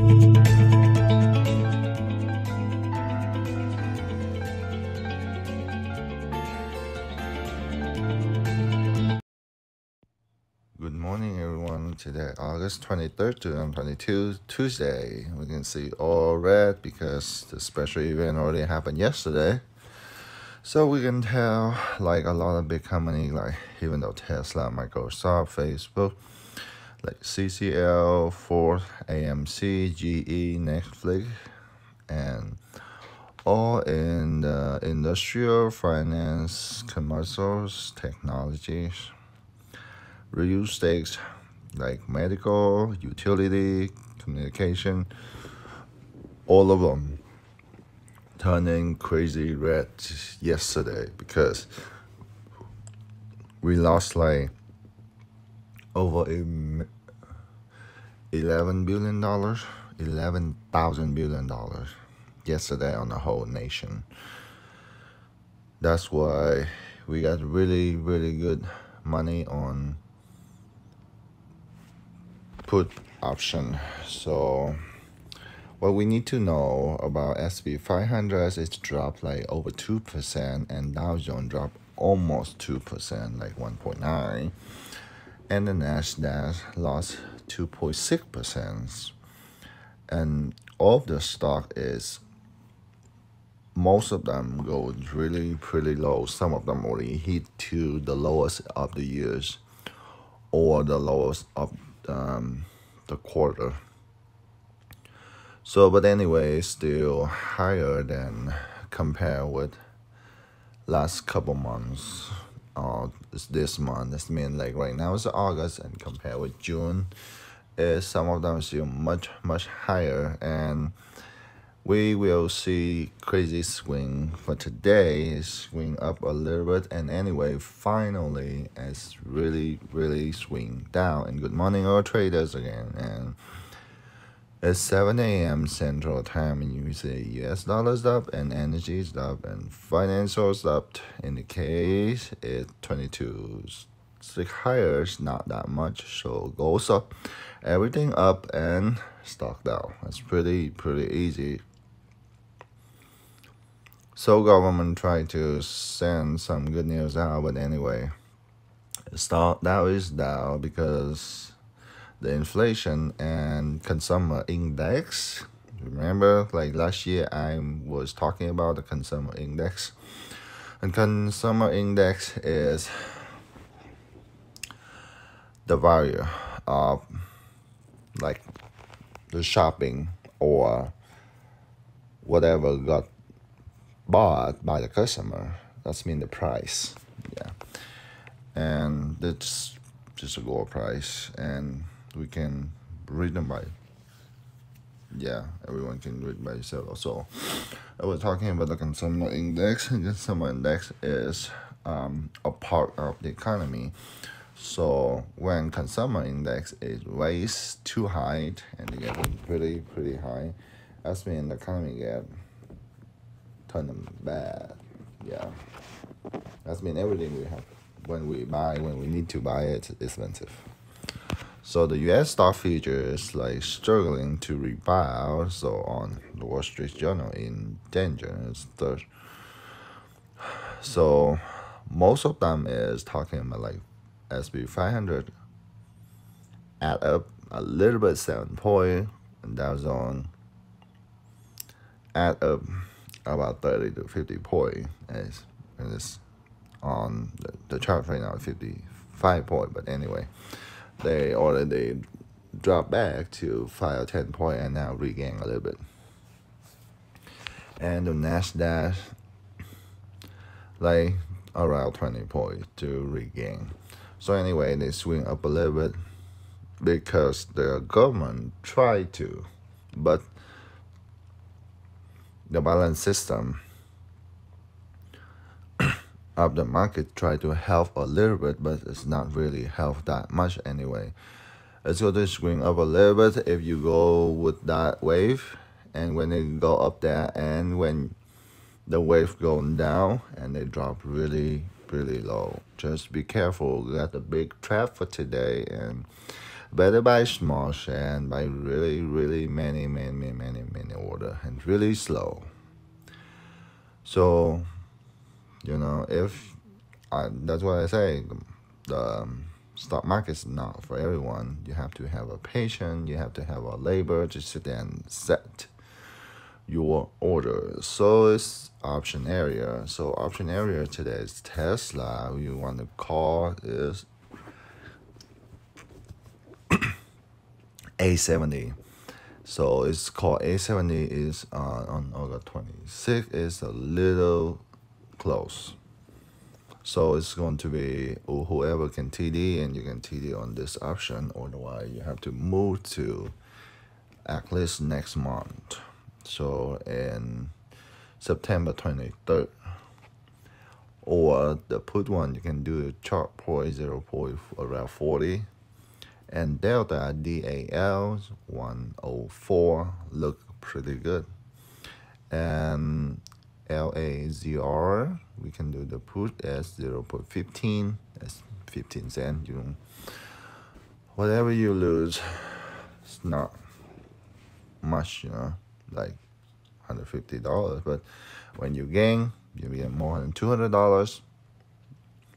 Good morning, everyone. Today, August 23rd, 2022, Tuesday. We can see all red because the special event already happened yesterday. So we can tell, like a lot of big companies, like even though Tesla, Microsoft, Facebook, like CCL, Ford, AMC, GE, Netflix, and all in the industrial, finance, commercials, technologies, real estate, like medical, utility, communication, all of them turning crazy red yesterday because we lost like over $11 billion, $11,000 billion yesterday on the whole nation. That's why we got really, really good money on put option. So what we need to know about S&P 500 is dropped like over 2%, and Dow Jones dropped almost 2%, like 1.9%, and the NASDAQ lost 2.6%. And all of the stock is, most of them go really pretty low. Some of them already hit to the lowest of the years or the lowest of the quarter. So, but anyway, still higher than compared with last couple months. This month. This means like right now it's August, and compared with June, is some of them still much higher, and we will see crazy swing for today. Swing up a little bit, and anyway, finally, it's really swing down. And good morning, all traders again. And it's 7 a.m. Central Time, and you say US dollars up, and energy is up, and financials up. In the case, it's 22. Stick higher, not that much, so goes up, everything up, and stock down. It's pretty easy. So government tried to send some good news out, but anyway, stock Dow is down because the inflation and consumer index. Remember, like last year, I was talking about the consumer index, and consumer index is the value of like the shopping or whatever got bought by the customer. That's mean the price, yeah. And that's just a gold price, and we can read them by, yeah, everyone can read by itself. So I was talking about the consumer index. The consumer index is a part of the economy. So when consumer index is raised too high and they get pretty high, that's mean the economy get turn bad. Yeah, that's mean everything we have when we need to buy it, it's expensive. So the U.S. stock future is like struggling to rebound. So on the Wall Street Journal in January 3rd. So most of them is talking about like S&P 500 add up a little bit 7 point, and Dow Jones add up about 30 to 50 point, and it's on the chart right now 55 point. But anyway, they already dropped back to 5 or 10 point and now regain a little bit. And the NASDAQ like around 20 points to regain. So anyway, they swing up a little bit because the government tried to, but the balance system of the market try to help a little bit, but it's not really help that much anyway. It's going to swing up a little bit if you go with that wave, and when they go up there, and when the wave going down and they drop really low, just be careful. We got the big trap for today, and better buy small and buy really many order and really slow. So if that's what I say, the stock market is not for everyone. You have to have a patient, you have to have a labor to sit there and set your order. So it's option area. So option area today is Tesla. You want to call is A70. So it's called A70 is on August 26th. It's a little close. So it's going to be whoever can TD, and you can TD on this option, otherwise you have to move to at least next month. So in September 23rd. Or the put one, you can do chart point 0 point around 40. And delta DAL 104 look pretty good. And LAZR, we can do the put as 0.15, that's 15 cents. Whatever you lose, it's not much, like $150. But when you gain, you get more than $200.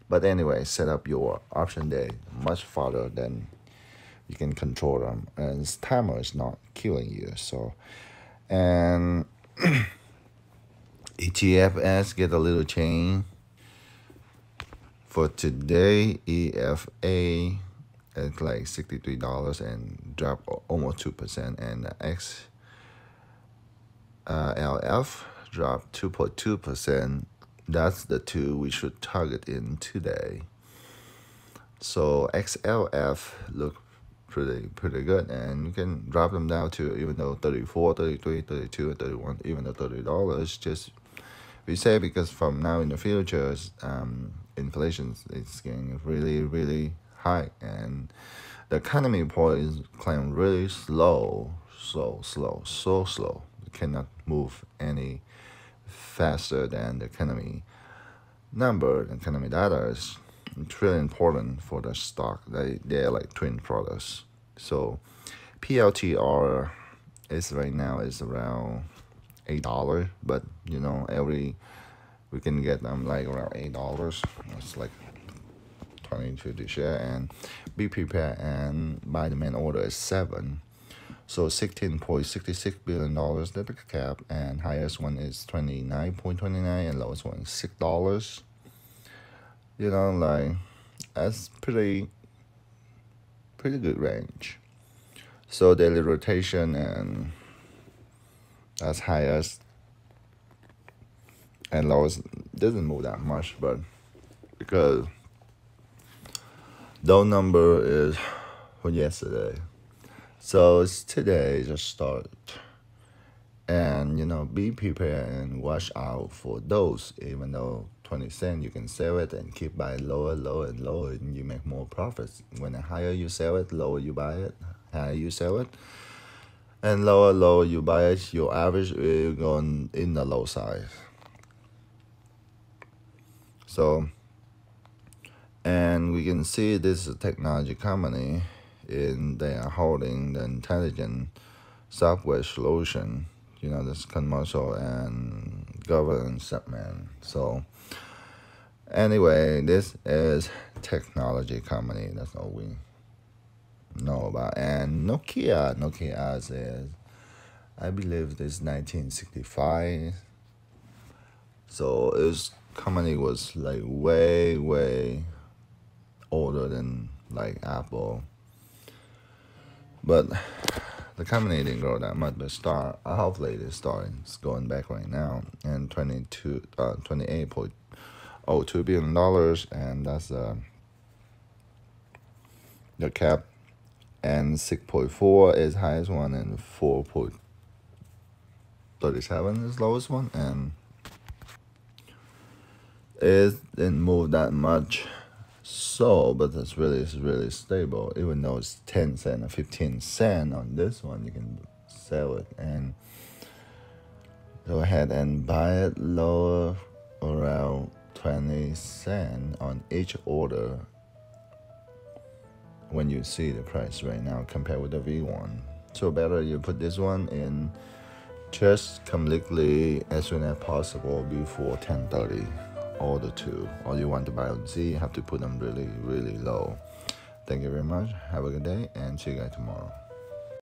But anyway, set up your option day much farther than you can control them, and this timer is not killing you. So, and ETFs get a little change for today. EFA at like $63 and drop almost 2%, and the XLF dropped 2.2%. That's the two we should target in today. So XLF look pretty good, and you can drop them down to even though 34, 33, 32, and 31, even though $30. Just we say because from now in the future, inflation is getting really high, and the economy report is claiming really slow. You cannot move any faster than the economy number. The economy data is it's really important for the stock. They're like twin products. So PLTR is right now is around $8, but we can get them like around $8. It's like 20 share, and be prepared and buy the main order is 7. So $16.66 billion the big cap, and highest one is 29.29, and lowest one is $6. Like that's pretty good range. So daily rotation, and that's highest, and lowest doesn't move that much, but because those number is for yesterday. So it's today just start, and be prepared and watch out for those. Even though 20 cents, you can sell it and keep buying lower, and you make more profits. When the higher you sell it, lower you buy it. Higher you sell it, and lower you buy it. Your average will go in the low side. So, and we can see this is a technology company, and they are holding the intelligent software solution. This commercial and governance segment. So anyway, this is technology company. That's all we know about. And Nokia says, I believe this 1965. So this company was like way older than like Apple. But the company didn't grow that much, but hopefully it's starting. It's going back right now, and $28.02 billion, and that's the cap, and 6.4 is highest one, and 4.37 is lowest one, and it didn't move that much. So, but it's really stable. Even though it's 10 cents or 15 cents on this one, you can sell it and go ahead and buy it lower, around 20 cents on each order. when you see the price right now compared with the V1. So better you put this one in just completely as soon as possible before 10:30. Or the two, or you want to buy a Z, you have to put them really, really low. Thank you very much. Have a good day, and see you guys tomorrow.